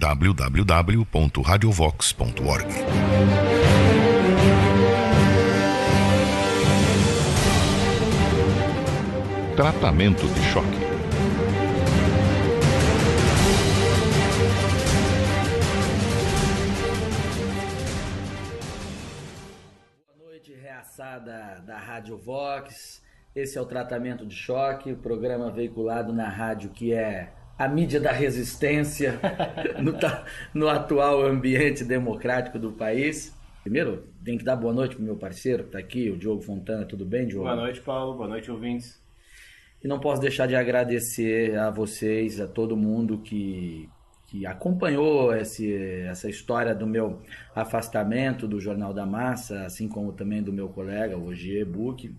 www.radiovox.org. Tratamento de choque. Boa noite, reaçada da Rádio Vox. Esse é o Tratamento de Choque, o programa veiculado na rádio que é a mídia da resistência no atual ambiente democrático do país. Primeiro, tenho que dar boa noite pro meu parceiro que está aqui, o Diogo Fontana. Tudo bem, Diogo? Boa noite, Paulo. Boa noite, ouvintes. E não posso deixar de agradecer a vocês, a todo mundo que acompanhou essa história do meu afastamento do Jornal da Massa, assim como também do meu colega, o Ogier Buch,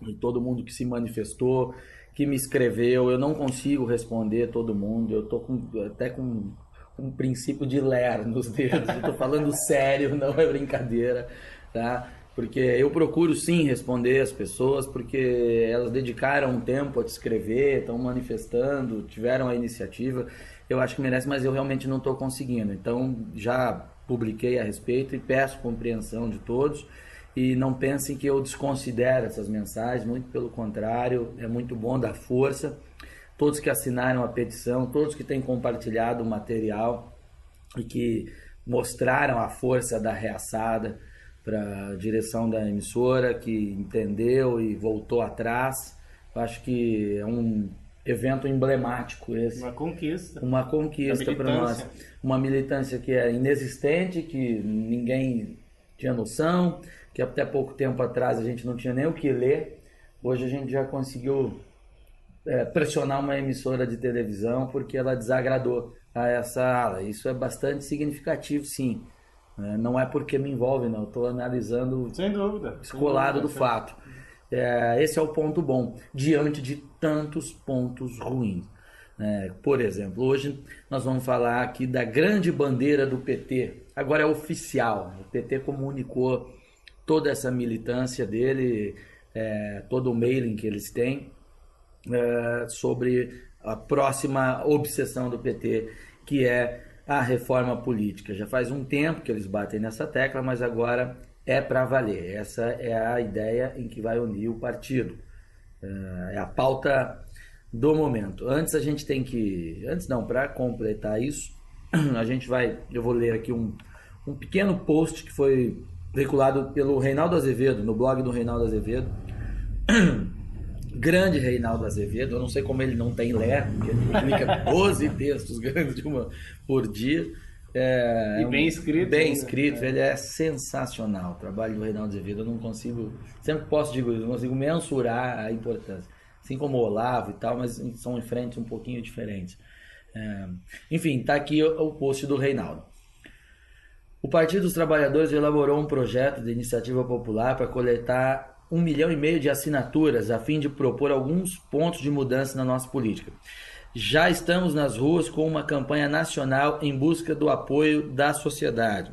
e todo mundo que se manifestou, que me escreveu. Eu não consigo responder todo mundo, eu estou até com um princípio de ler nos dedos, eu estou falando sério, não é brincadeira, tá? Porque eu procuro sim responder as pessoas, porque elas dedicaram um tempo a te escrever, estão manifestando, tiveram a iniciativa, eu acho que merece, mas eu realmente não estou conseguindo. Então já publiquei a respeito e peço compreensão de todos, e não pensem que eu desconsidero essas mensagens, muito pelo contrário, é muito bom dar força. Todos que assinaram a petição, todos que têm compartilhado o material e que mostraram a força da reaçada para a direção da emissora, que entendeu e voltou atrás. Eu acho que é um evento emblemático esse. Uma conquista para nós. Uma militância que é inexistente, que ninguém tinha noção, que até pouco tempo atrás a gente não tinha nem o que ler. Hoje a gente já conseguiu pressionar uma emissora de televisão porque ela desagradou a essa ala. Isso é bastante significativo, sim. Não é porque me envolve, não. Estou analisando, sem dúvida, descolado do fato. Esse é o ponto bom, diante de tantos pontos ruins. Por exemplo, hoje nós vamos falar aqui da grande bandeira do PT. Agora é oficial. O PT comunicou toda essa militância dele, todo o mailing que eles têm, sobre a próxima obsessão do PT, que é a reforma política. Já faz um tempo que eles batem nessa tecla, mas agora é para valer. Essa é a ideia em que vai unir o partido. É a pauta do momento. Para completar isso, eu vou ler aqui um pequeno post que foi veiculado pelo Reinaldo Azevedo, no blog do Reinaldo Azevedo. Grande Reinaldo Azevedo, eu não sei como ele não tem porque ele publica 12 textos grandes por dia. Bem escrito. Bem escrito, ele é sensacional. O trabalho do Reinaldo Azevedo, eu não consigo, sempre posso dizer isso, não consigo mensurar a importância. Assim como o Olavo e tal, mas são em frentes um pouquinho diferentes. Enfim, está aqui o post do Reinaldo. O Partido dos Trabalhadores elaborou um projeto de iniciativa popular para coletar 1,5 milhão de assinaturas a fim de propor alguns pontos de mudança na nossa política. Já estamos nas ruas com uma campanha nacional em busca do apoio da sociedade.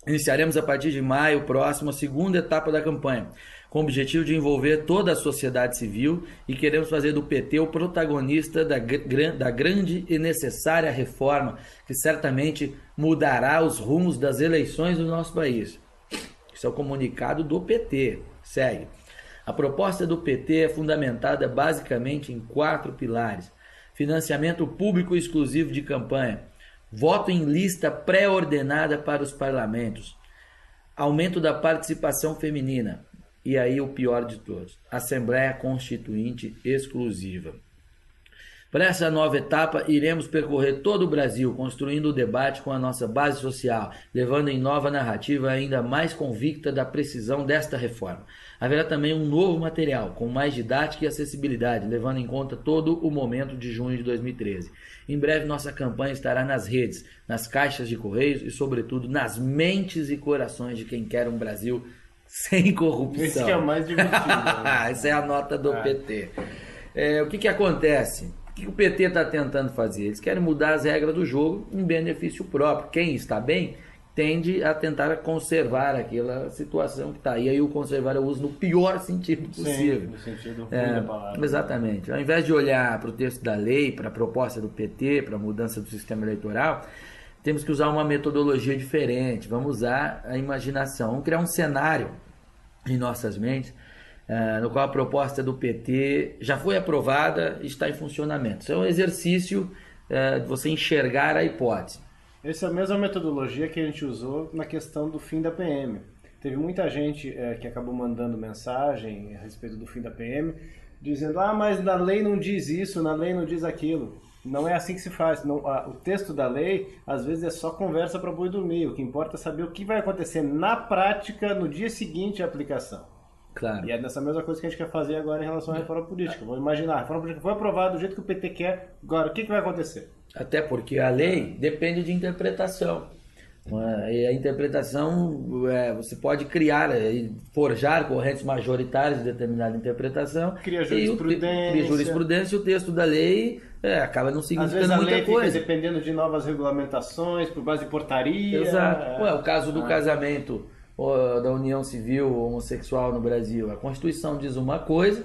Iniciaremos a partir de maio próximo a segunda etapa da campanha, com o objetivo de envolver toda a sociedade civil, e queremos fazer do PT o protagonista da grande e necessária reforma que certamente mudará os rumos das eleições do nosso país. Isso é o comunicado do PT. Segue. A proposta do PT é fundamentada basicamente em 4 pilares: financiamento público exclusivo de campanha, voto em lista pré-ordenada para os parlamentos, aumento da participação feminina e aí o pior de todos, Assembleia Constituinte exclusiva. Para essa nova etapa, iremos percorrer todo o Brasil, construindo o debate com a nossa base social, levando em nova narrativa ainda mais convicta da precisão desta reforma. Haverá também um novo material, com mais didática e acessibilidade, levando em conta todo o momento de junho de 2013. Em breve, nossa campanha estará nas redes, nas caixas de correios e, sobretudo, nas mentes e corações de quem quer um Brasil sem corrupção. Esse que é o mais divertido. Essa é a nota do PT. O que acontece? O que o PT está tentando fazer? Eles querem mudar as regras do jogo em benefício próprio. Quem está bem tende a tentar conservar aquela situação que está aí. Aí o conservar eu uso no pior sentido possível. Sim, no sentido ruim da palavra. Exatamente. Ao invés de olhar para o texto da lei, para a proposta do PT, para a mudança do sistema eleitoral, temos que usar uma metodologia diferente, vamos usar a imaginação, vamos criar um cenário em nossas mentes, no qual a proposta do PT já foi aprovada e está em funcionamento. Isso é um exercício de você enxergar a hipótese. Essa é a mesma metodologia que a gente usou na questão do fim da PM. Teve muita gente que acabou mandando mensagem a respeito do fim da PM, dizendo, mas na lei não diz isso, na lei não diz aquilo. Não é assim que se faz. Não, o texto da lei, às vezes, é só conversa para boi dormir. O que importa é saber o que vai acontecer na prática, no dia seguinte à aplicação. Claro. E é nessa mesma coisa que a gente quer fazer agora em relação à reforma política. Vamos imaginar, a reforma política foi aprovada do jeito que o PT quer, agora o que vai acontecer? Até porque a lei depende de interpretação. E a interpretação, você pode criar e forjar correntes majoritárias de determinada interpretação. Cria jurisprudência. Cria jurisprudência e o texto da lei acaba não significando muita coisa. Às vezes a lei fica dependendo de novas regulamentações, por base de portaria. Exato. O caso do casamento da união civil homossexual no Brasil. A Constituição diz uma coisa,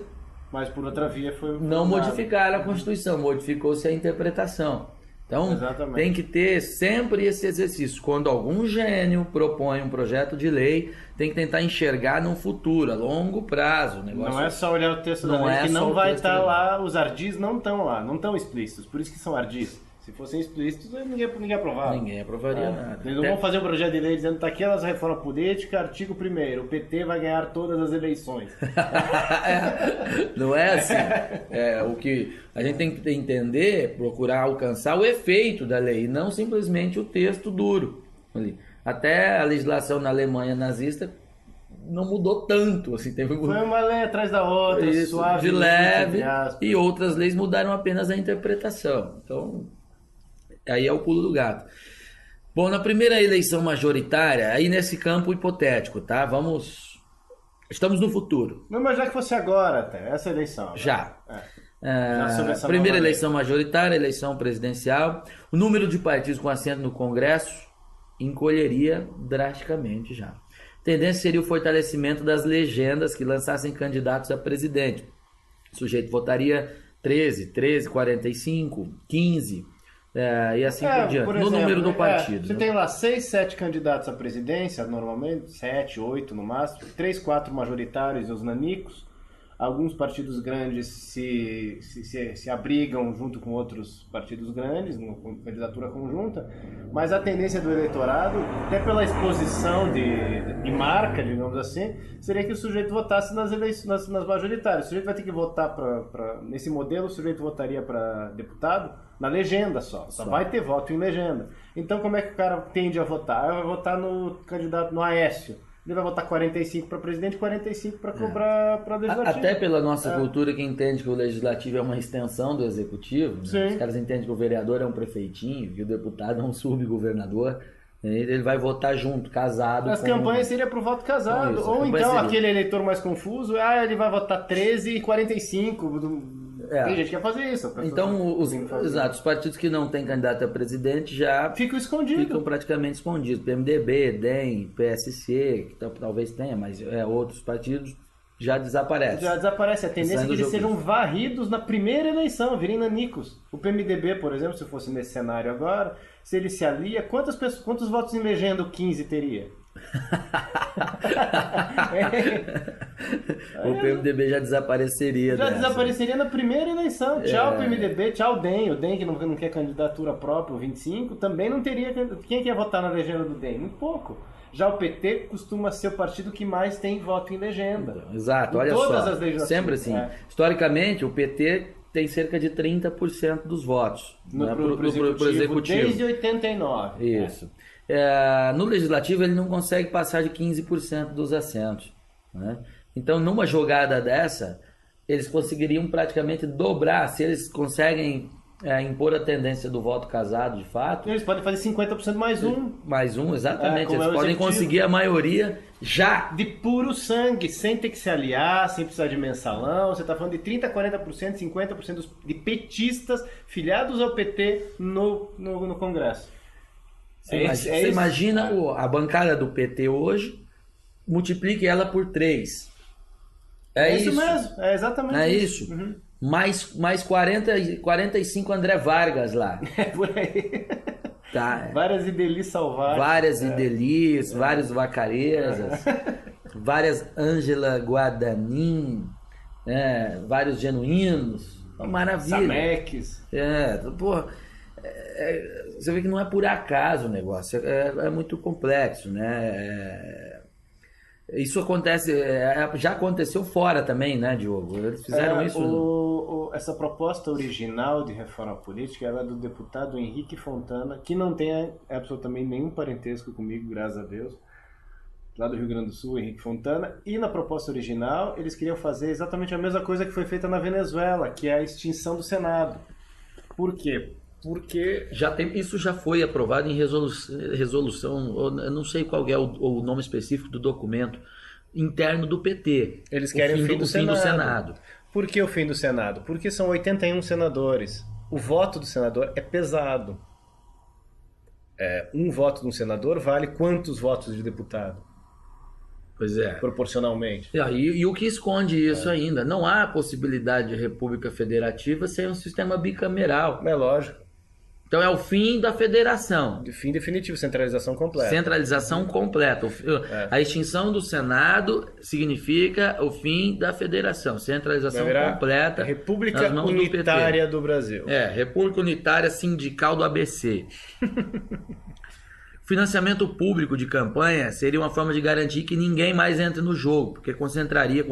mas por outra via foi... Não modificaram a Constituição, modificou-se a interpretação. Então, exatamente, tem que ter sempre esse exercício. Quando algum gênio propõe um projeto de lei, tem que tentar enxergar no futuro, a longo prazo. Não é só olhar o texto da lei, que não vai estar lá, os ardis não estão lá, não estão explícitos, por isso que são ardis. Se fossem explícitos, ninguém aprovava. Ninguém aprovaria nada. Eles não vão fazer um projeto de lei dizendo que está aqui a reforma política, artigo 1º, o PT vai ganhar todas as eleições. Não é assim. O que a gente tem que entender, procurar alcançar o efeito da lei, e não simplesmente o texto duro. Até a legislação na Alemanha nazista não mudou tanto. Assim, foi uma lei atrás da outra, suave, de leve, e outras leis mudaram apenas a interpretação. Então... aí é o pulo do gato. Bom, na primeira eleição majoritária, aí nesse campo hipotético, tá? Estamos no futuro. Não, mas já que fosse agora, até, essa eleição. Agora. Já. Primeira eleição majoritária, eleição presidencial. O número de partidos com assento no Congresso encolheria drasticamente já. A tendência seria o fortalecimento das legendas que lançassem candidatos a presidente. O sujeito votaria 13, 45, 15... e assim por diante, no número do partido. Você tem lá 6, 7 candidatos à presidência, normalmente, 7, 8 no máximo, 3, 4 majoritários e os nanicos. Alguns partidos grandes se abrigam junto com outros partidos grandes, numa candidatura conjunta, mas a tendência do eleitorado, até pela exposição de marca, digamos assim, seria que o sujeito votasse nas eleições, nas majoritárias. O sujeito vai ter que votar nesse modelo, o sujeito votaria para deputado na legenda só vai ter voto em legenda. Então como é que o cara tende a votar? Vai votar no candidato, no Aécio. Ele vai votar 45 para presidente, 45 para cobrar para legislativo. Até pela nossa cultura que entende que o legislativo é uma extensão do executivo, né? Os caras entendem que o vereador é um prefeitinho, que o deputado é um subgovernador. Ele vai votar junto, casado. As campanhas seriam pro voto casado. Ou então aquele eleitor mais confuso, ele vai votar 13 e 45. Tem gente que quer fazer isso. Então, os partidos que não têm candidato a presidente já ficam praticamente escondidos. PMDB, DEM, PSC, que talvez tenha, mas outros partidos já desaparecem. Já desaparece. A tendência é que eles sejam varridos na primeira eleição, virem nanicos. O PMDB, por exemplo, se fosse nesse cenário agora, se ele se alia, quantos votos em legenda o 15 teria? O PMDB já desapareceria. Desapareceria na primeira eleição. Tchau, PMDB, tchau, DEM. O DEM, que não quer candidatura própria, o 25, também não teria. Quem quer votar na legenda do DEM? Muito pouco. Já o PT costuma ser o partido que mais tem voto em legenda. Então, exato, olha só. Sempre assim. Historicamente, o PT tem cerca de 30% dos votos pro executivo. Desde 89. Isso. No legislativo ele não consegue passar de 15% dos assentos, né? Então numa jogada dessa eles conseguiriam praticamente dobrar. Se eles conseguem impor a tendência do voto casado de fato, eles podem fazer 50% mais um, exatamente, eles podem conseguir a maioria já de puro sangue, sem ter que se aliar, sem precisar de mensalão. Você está falando de 30%, 40%, 50% de petistas filiados ao PT no Congresso. Você imagina a bancada do PT hoje, multiplique ela por 3. É isso mesmo, é exatamente isso. Uhum. Mais 45 André Vargas lá. Por aí. Tá. Várias Ideli salvadas. Várias Idelis, vários Vacarezas, várias Ângela Guadanin, vários Genuínos. Uma maravilha. Sameques. Porra, você vê que não é por acaso o negócio, é muito complexo, né? Isso acontece, já aconteceu fora também, né, Diogo? Eles fizeram isso. Essa proposta original de reforma política era do deputado Henrique Fontana, que não tem absolutamente nenhum parentesco comigo, graças a Deus, lá do Rio Grande do Sul, Henrique Fontana. E na proposta original, eles queriam fazer exatamente a mesma coisa que foi feita na Venezuela, que é a extinção do Senado. Por quê? Porque isso já foi aprovado em resolução, eu não sei qual é o nome específico do documento interno do PT. Eles querem o fim do Senado. Por que o fim do Senado? Porque são 81 senadores. O voto do senador é pesado. Um voto de um senador vale quantos votos de deputado? Pois é. Proporcionalmente. E o que esconde isso ainda? Não há possibilidade de república federativa sem um sistema bicameral. É lógico. Então é o fim da federação. Fim definitivo, centralização completa. Centralização completa. A extinção do Senado significa o fim da federação. Centralização completa. República Unitária do Brasil. República Unitária Sindical do ABC. Financiamento público de campanha seria uma forma de garantir que ninguém mais entre no jogo, porque congelaria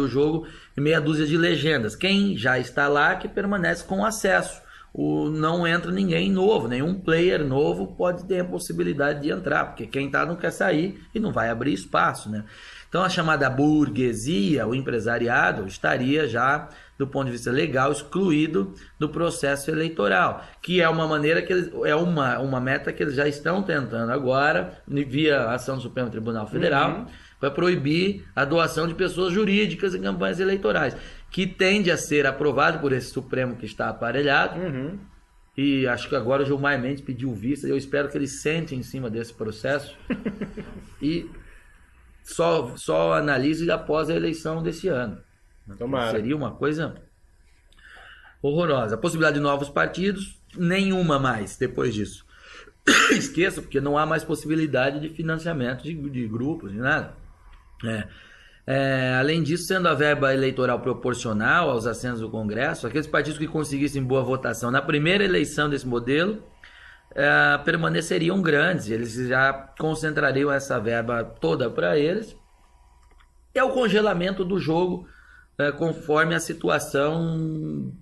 o jogo em meia dúzia de legendas. Quem já está lá que permanece com acesso. Não entra ninguém novo, nenhum player novo pode ter a possibilidade de entrar, porque quem está não quer sair e não vai abrir espaço, né? Então a chamada burguesia, o empresariado, estaria já, do ponto de vista legal, excluído do processo eleitoral, que é uma maneira que uma meta que eles já estão tentando agora, via ação do Supremo Tribunal Federal, para proibir a doação de pessoas jurídicas em campanhas eleitorais, que tende a ser aprovado por esse Supremo que está aparelhado. E acho que agora o Gilmar Mendes pediu vista, e eu espero que ele sente em cima desse processo e só analise após a eleição desse ano. Tomara. Seria uma coisa horrorosa. A possibilidade de novos partidos, nenhuma mais depois disso. Esqueça, porque não há mais possibilidade de financiamento de grupos, de nada. Além disso, sendo a verba eleitoral proporcional aos assentos do Congresso, aqueles partidos que conseguissem boa votação na primeira eleição desse modelo permaneceriam grandes, eles já concentrariam essa verba toda para eles. É o congelamento do jogo conforme a situação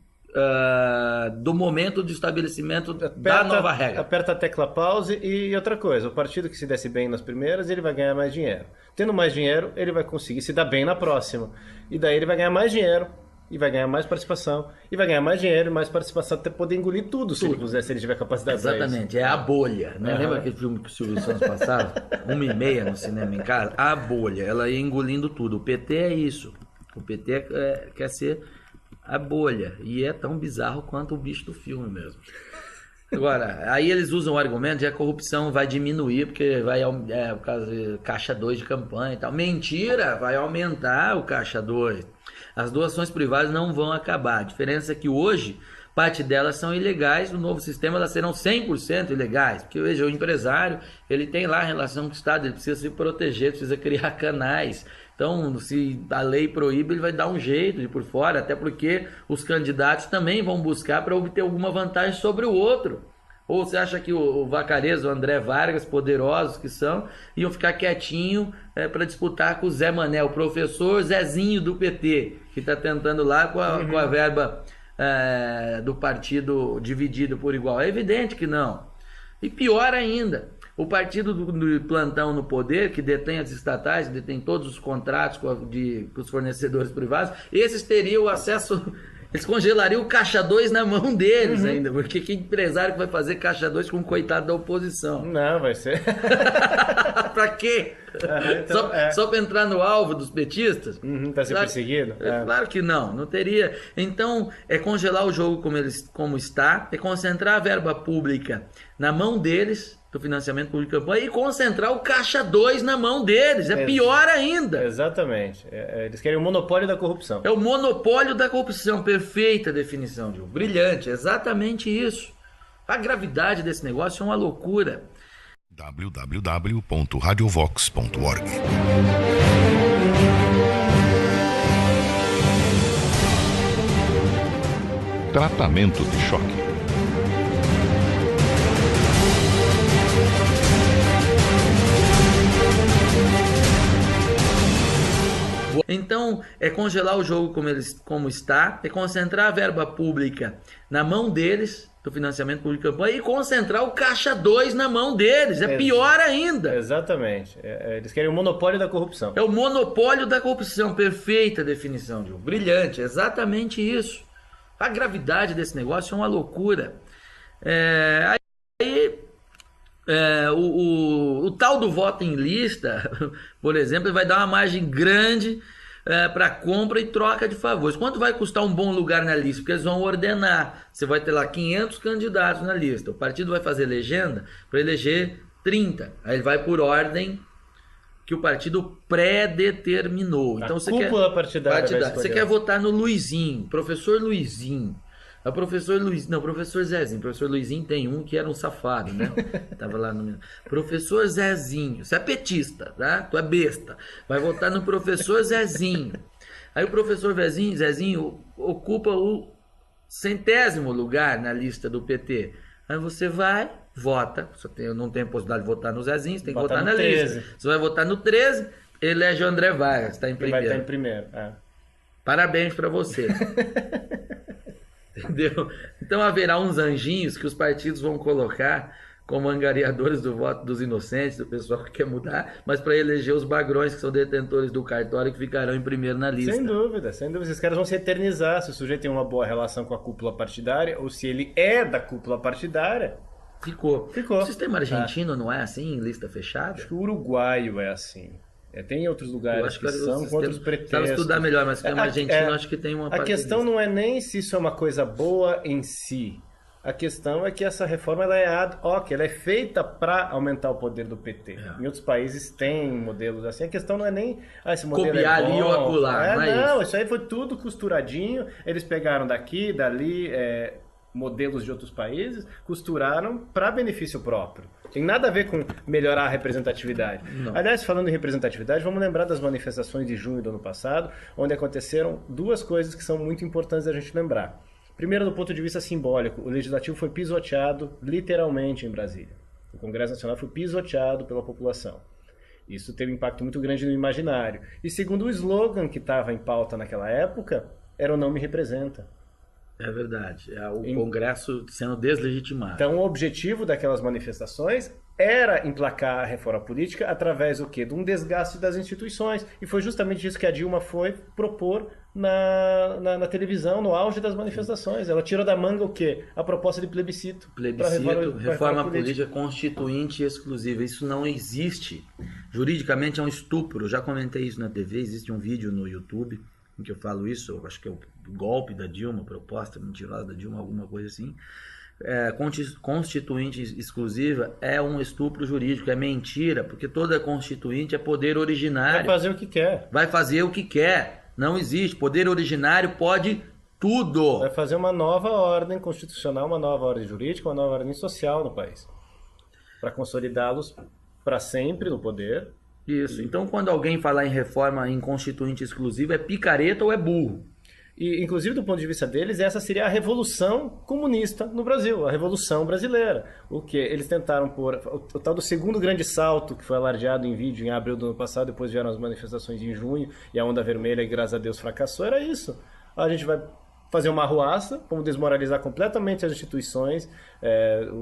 do momento de estabelecimento da nova regra. Aperta a tecla pause e outra coisa, o partido que se desse bem nas primeiras, ele vai ganhar mais dinheiro. Tendo mais dinheiro, ele vai conseguir se dar bem na próxima. E daí ele vai ganhar mais dinheiro, e vai ganhar mais participação, e vai ganhar mais dinheiro e mais participação até poder engolir tudo. Se ele tiver capacidade para isso. Exatamente, é a bolha, né? Lembra aquele filme que o Silvio Santos passava? 1h30 no cinema em casa? A bolha, ela ia engolindo tudo. O PT é isso. O PT quer ser a bolha, e é tão bizarro quanto o bicho do filme mesmo. Agora, aí eles usam o argumento de que a corrupção vai diminuir, porque vai o caso de caixa 2 de campanha e tal. Mentira, vai aumentar o caixa 2. As doações privadas não vão acabar. A diferença é que hoje, parte delas são ilegais, no novo sistema elas serão 100% ilegais. Porque, veja, o empresário, ele tem lá a relação com o Estado, ele precisa se proteger, precisa criar canais. Então, se a lei proíbe, ele vai dar um jeito de ir por fora, até porque os candidatos também vão buscar para obter alguma vantagem sobre o outro. Ou você acha que o Vacareza, o André Vargas, poderosos que são, iam ficar quietinho para disputar com o Zé Mané, o professor Zezinho do PT, que está tentando lá com a verba do partido dividido por igual? É evidente que não. E pior ainda, o partido do plantão no poder, que detém as estatais, detém todos os contratos com os fornecedores privados, esses teriam acesso, eles congelariam o caixa 2 na mão deles ainda, porque que empresário que vai fazer caixa 2 com um coitado da oposição? Não, vai ser. Pra quê? Então, só para entrar no alvo dos petistas? Tá sendo perseguido? Claro que não teria. Então, é congelar o jogo como está, é concentrar a verba pública na mão deles, do financiamento público de campanha, e concentrar o caixa 2 na mão deles. É pior ainda. Exatamente. Eles querem o monopólio da corrupção. É o monopólio da corrupção. Perfeita definição, Diogo. Brilhante. Exatamente isso. A gravidade desse negócio é uma loucura. www.radiovox.org. Tratamento de choque. Então, é congelar o jogo como está, é concentrar a verba pública na mão deles, do financiamento público de campanha, e concentrar o caixa 2 na mão deles. É pior ainda. Exatamente. Eles querem o monopólio da corrupção. É o monopólio da corrupção. Perfeita definição, Diogo. Brilhante. Exatamente isso. A gravidade desse negócio é uma loucura. O tal do voto em lista, por exemplo, vai dar uma margem grande para compra e troca de favores. Quanto vai custar um bom lugar na lista? Porque eles vão ordenar. Você vai ter lá 500 candidatos na lista. O partido vai fazer legenda para eleger 30. Aí ele vai por ordem que o partido pré-determinou. Então você cúpula partidária. Você quer votar no Luizinho, professor Luizinho. O professor Zezinho. O professor Luizinho tem um que era um safado, né? Tava lá no... Professor Zezinho. Você é petista, tá? Tu é besta. Vai votar no professor Zezinho. Aí o professor Zezinho ocupa o 100º lugar na lista do PT. Aí você vai, vota. Não tem possibilidade de votar no Zezinho, você tem que votar na 13. Lista. Você vai votar no 13, elege o André Vargas, está em primeiro. Vai estar em primeiro, Parabéns para você. Entendeu? Então haverá uns anjinhos que os partidos vão colocar como angariadores do voto dos inocentes, do pessoal que quer mudar, mas para eleger os bagrões que são detentores do cartório que ficarão em primeiro na lista. Sem dúvida. Esses caras vão se eternizar se o sujeito tem uma boa relação com a cúpula partidária ou se ele é da cúpula partidária. Ficou. O sistema argentino não é assim, em lista fechada? Acho que o uruguaio é assim. Tem outros lugares que são com outros pretextos. Precisava estudar melhor, mas o sistema argentino acho que tem uma parte. A questão não é nem se isso é uma coisa boa em si. A questão é que essa reforma ela é ad hoc, ela é feita para aumentar o poder do PT. Em outros países tem modelos assim. A questão não é nem esse modelo copiar ali ou acolá. Não, isso aí foi tudo costuradinho. Eles pegaram daqui, dali, modelos de outros países, costuraram para benefício próprio. Tem nada a ver com melhorar a representatividade. Não. Aliás, falando em representatividade, vamos lembrar das manifestações de junho do ano passado, onde aconteceram duas coisas que são muito importantes a gente lembrar. Primeiro, do ponto de vista simbólico, o Legislativo foi pisoteado literalmente em Brasília. O Congresso Nacional foi pisoteado pela população. Isso teve um impacto muito grande no imaginário. E segundo o slogan que estava em pauta naquela época, era o Não Me Representa. É verdade, é o Congresso sendo deslegitimado. Então o objetivo daquelas manifestações era emplacar a reforma política através do quê? De um desgaste das instituições. E foi justamente isso que a Dilma foi propor na televisão, no auge das manifestações. Ela tirou da manga o quê? A proposta de plebiscito. Reforma política constituinte e exclusiva. Isso não existe. Juridicamente é um estupro. Eu já comentei isso na TV, existe um vídeo no YouTube em que eu falo isso, eu acho que é o golpe da Dilma, proposta mentirosa da Dilma, alguma coisa assim. Constituinte exclusiva é um estupro jurídico, é mentira, porque toda constituinte é poder originário. Vai fazer o que quer. Vai fazer o que quer. Não existe. Poder originário pode tudo. Vai fazer uma nova ordem constitucional, uma nova ordem jurídica, uma nova ordem social no país. Para consolidá-los para sempre no poder. Isso. Então, quando alguém falar em reforma em constituinte exclusiva, é picareta ou é burro? E, inclusive, do ponto de vista deles, essa seria a revolução comunista no Brasil, a revolução brasileira. O que eles tentaram pôr, o tal do segundo grande salto, que foi alardeado em vídeo em abril do ano passado, depois vieram as manifestações em junho, e a onda vermelha, e graças a Deus fracassou, era isso. A gente vai fazer uma arruaça, vamos desmoralizar completamente as instituições,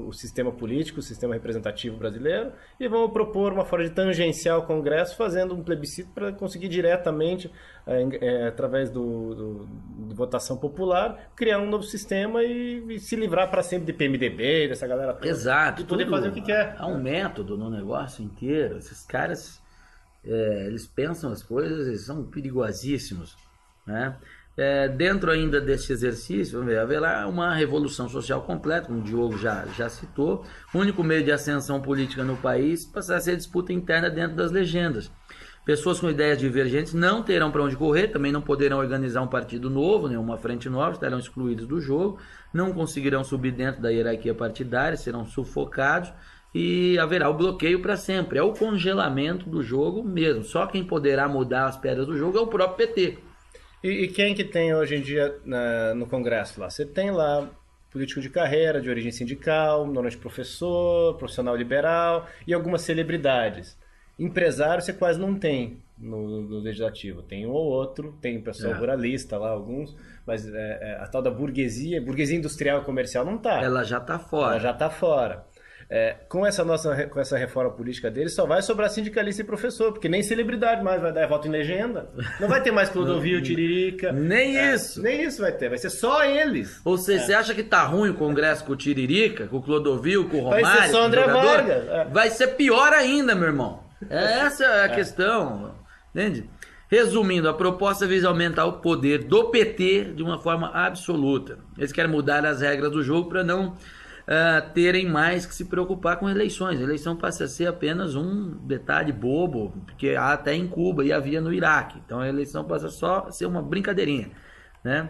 o sistema político, o sistema representativo brasileiro, e vamos propor uma forma de tangenciar o Congresso, fazendo um plebiscito para conseguir diretamente, através de votação popular, criar um novo sistema e se livrar para sempre de PMDB, dessa galera toda. Exato. E poder fazer o que quer. Há um método no negócio inteiro. Esses caras, eles pensam as coisas, eles são perigosíssimos, né? Dentro ainda desse exercício, haverá uma revolução social completa, como o Diogo já citou. O único meio de ascensão política no país passará a ser a disputa interna dentro das legendas. Pessoas com ideias divergentes não terão para onde correr, também não poderão organizar um partido novo, nenhuma frente nova, estarão excluídos do jogo, não conseguirão subir dentro da hierarquia partidária, serão sufocados e haverá o bloqueio para sempre. É o congelamento do jogo mesmo. Só quem poderá mudar as pedras do jogo é o próprio PT. E quem que tem hoje em dia no Congresso lá? Você tem lá político de carreira, de origem sindical, normalmente professor, profissional liberal e algumas celebridades. Empresário você quase não tem no legislativo. Tem um ou outro, tem pessoal ruralista lá, alguns, mas a tal da burguesia industrial e comercial não está. Ela já está fora. Ela já está fora. Com essa reforma política dele, só vai sobrar sindicalista e professor, porque nem celebridade mais vai dar voto em legenda. Não vai ter mais Clodovil, Tiririca. Nem isso. Nem isso vai ter, vai ser só eles. Ou seja, você acha que tá ruim o Congresso com o Tiririca, com o Clodovil, com o Romário? Vai ser só André Vargas. Vai ser pior ainda, meu irmão. Essa é a questão, entende? Resumindo, a proposta visa aumentar o poder do PT de uma forma absoluta. Eles querem mudar as regras do jogo para não terem mais que se preocupar com eleições. A eleição passa a ser apenas um detalhe bobo, porque há até em Cuba e havia no Iraque. Então a eleição passa só a ser uma brincadeirinha, né?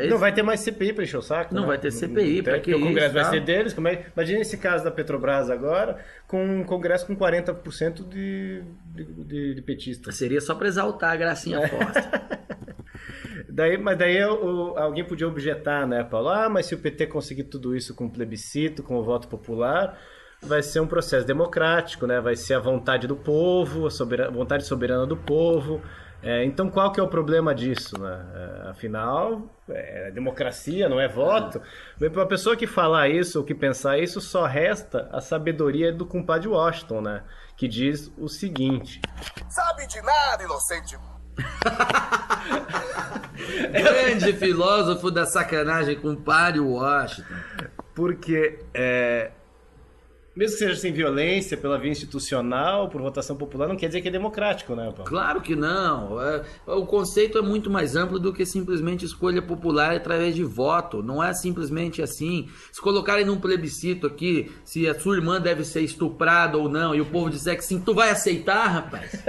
Não vai ter mais CPI para encher o saco. Não vai ter CPI para que o Congresso vai ser deles. Imagina esse caso da Petrobras agora, com um Congresso com 40% de petistas. Seria só para exaltar a gracinha Foster. Mas daí alguém podia objetar, né, Paulo? Mas se o PT conseguir tudo isso com plebiscito, com o voto popular, vai ser um processo democrático, né? Vai ser a vontade do povo, a vontade soberana do povo. Então qual que é o problema disso, né? Afinal, é democracia, não é voto. Para uma pessoa que falar isso ou que pensar isso, só resta a sabedoria do compadre Washington, né? Que diz o seguinte: sabe de nada, inocente. Grande filósofo da sacanagem, compadre Washington. Porque mesmo que seja sem violência, pela via institucional, por votação popular, não quer dizer que é democrático, né, Paulo? Claro que não. O conceito é muito mais amplo do que simplesmente escolha popular através de voto. Não é simplesmente assim. Se colocarem num plebiscito aqui se a sua irmã deve ser estuprada ou não, e o povo disser que sim, tu vai aceitar, rapaz?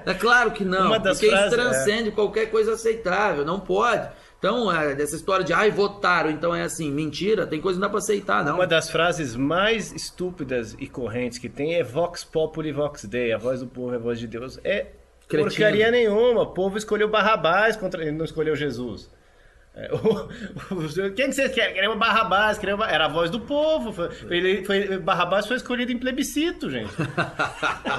É claro que não. Porque isso transcende qualquer coisa aceitável. Não pode. Então, essa história de votaram, então é assim, mentira, tem coisa que não dá pra aceitar, não. Uma das frases mais estúpidas e correntes que tem é Vox Populi Vox Dei, a voz do povo é a voz de Deus. Cretino. Porcaria nenhuma, o povo escolheu Barrabás, não escolheu Jesus. Quem que vocês querem? Queremos Barrabás, era a voz do povo. Barrabás foi escolhido em plebiscito, gente.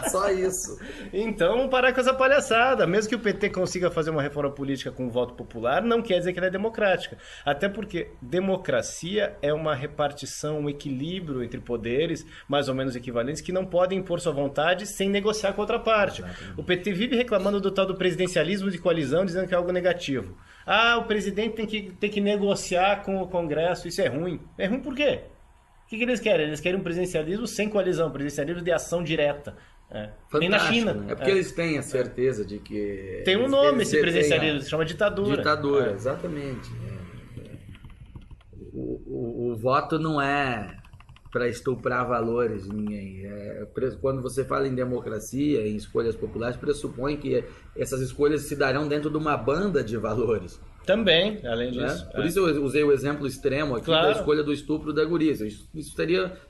Só isso. Então, vamos parar com essa palhaçada. Mesmo que o PT consiga fazer uma reforma política com voto popular, não quer dizer que ela é democrática. Até porque democracia é uma repartição, um equilíbrio entre poderes, mais ou menos equivalentes, que não podem impor sua vontade sem negociar com outra parte. O PT vive reclamando do tal do presidencialismo de coalizão, dizendo que é algo negativo. O presidente tem que negociar com o Congresso, isso é ruim. É ruim por quê? O que eles querem? Eles querem um presidencialismo sem coalizão, presidencialismo de ação direta. Nem na China. Né? É porque eles têm a certeza de que... Tem um nome esse presidencialismo, se chama ditadura. Ditadura, exatamente. O voto não é para estuprar valores de ninguém. Quando você fala em democracia, em escolhas populares, pressupõe que essas escolhas se darão dentro de uma banda de valores. Também, além disso. Por isso eu usei o exemplo extremo aqui da escolha do estupro da guria. Isso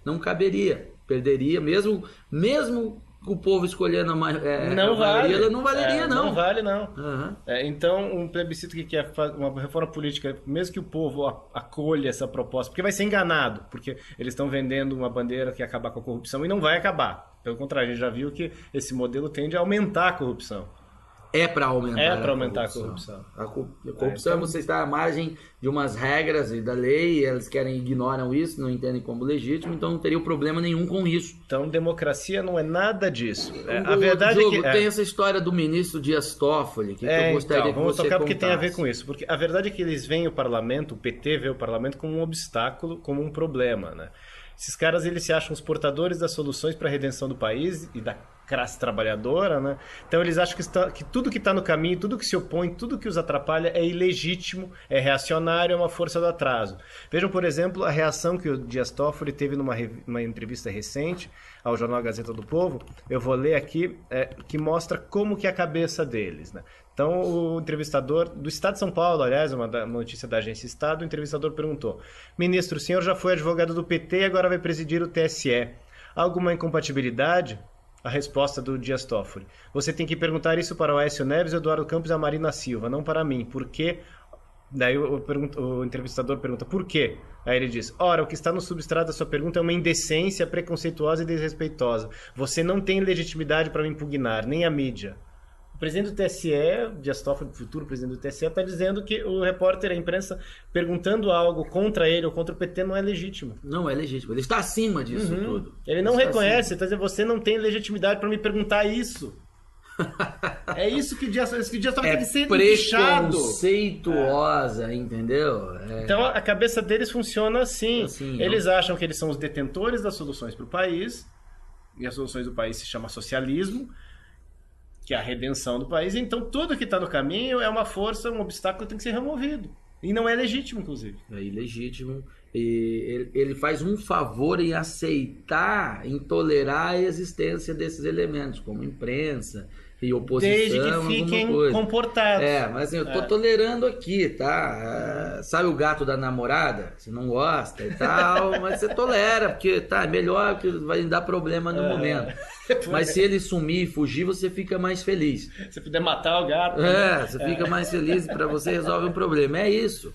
não caberia, perderia, mesmo o povo escolhendo a maioria, ela não valeria, não. Não vale, não. Uhum. Então, um plebiscito que quer uma reforma política, mesmo que o povo acolha essa proposta, porque vai ser enganado, porque eles estão vendendo uma bandeira que ia acabar com a corrupção e não vai acabar. Pelo contrário, a gente já viu que esse modelo tende a aumentar a corrupção. É para aumentar a corrupção. A corrupção é você estar à margem de umas regras e da lei, eles ignoram isso, não entendem como legítimo, então não teria problema nenhum com isso. Então, democracia não é nada disso. A verdade é que... Tem essa história do ministro Dias Toffoli, que eu gostaria que vamos você tocar porque contasse. tem a ver com isso. Porque a verdade é que eles veem o parlamento, o PT vê o parlamento como um obstáculo, como um problema, né? Esses caras, eles se acham os portadores das soluções para a redenção do país e da classe trabalhadora, né? Então eles acham que tudo que está no caminho, tudo que se opõe, tudo que os atrapalha é ilegítimo, é reacionário, é uma força do atraso. Vejam, por exemplo, a reação que o Dias Toffoli teve numa entrevista recente ao jornal Gazeta do Povo. Eu vou ler aqui, que mostra como que é a cabeça deles, né? Então, o entrevistador do Estado de São Paulo, aliás, uma notícia da Agência Estado, o entrevistador perguntou: ministro, o senhor já foi advogado do PT e agora vai presidir o TSE. Há alguma incompatibilidade? A resposta do Dias Toffoli: você tem que perguntar isso para o Aécio Neves, Eduardo Campos e a Marina Silva, não para mim. Por quê? Daí o entrevistador pergunta: por quê? Aí ele diz: ora, o que está no substrato da sua pergunta é uma indecência preconceituosa e desrespeitosa. Você não tem legitimidade para me impugnar, nem a mídia. O presidente do TSE, Dias Toffoli, futuro presidente do TSE, está dizendo que o repórter, a imprensa, perguntando algo contra ele ou contra o PT não é legítimo. Não é legítimo. Ele está acima disso tudo. Ele não reconhece, está dizendo: você não tem legitimidade para me perguntar isso. É isso que o Dias Toffoli tem que ser empichado. Preconceituosa, entendeu? Então a cabeça deles funciona assim. Eles acham que eles são os detentores das soluções para o país, e as soluções do país se chama socialismo, que é a redenção do país. Então tudo que está no caminho é uma força, um obstáculo que tem que ser removido. E não é legítimo, inclusive. É ilegítimo. E ele faz um favor em aceitar, em tolerar a existência desses elementos, como imprensa e oposição. Desde que fiquem comportados. Mas assim, eu tô tolerando aqui, tá? Sabe o gato da namorada? Você não gosta e tal, mas você tolera, porque é melhor, que vai dar problema no momento. Mas se ele sumir e fugir, você fica mais feliz. Se puder matar o gato. Você fica mais feliz e para você resolve um problema. É isso.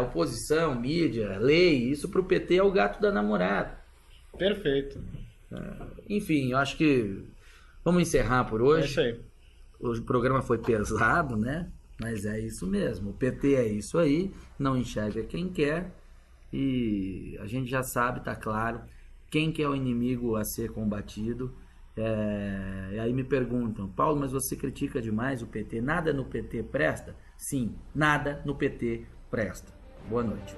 Oposição, mídia, lei, isso pro PT é o gato da namorada. Perfeito. Enfim, eu acho que vamos encerrar por hoje. É isso aí. O programa foi pesado, né? Mas é isso mesmo. O PT é isso aí, não enxerga quem quer e a gente já sabe, tá claro, quem que é o inimigo a ser combatido. E aí me perguntam: Paulo, mas você critica demais o PT, nada no PT presta? Sim, nada no PT presta. Boa noite.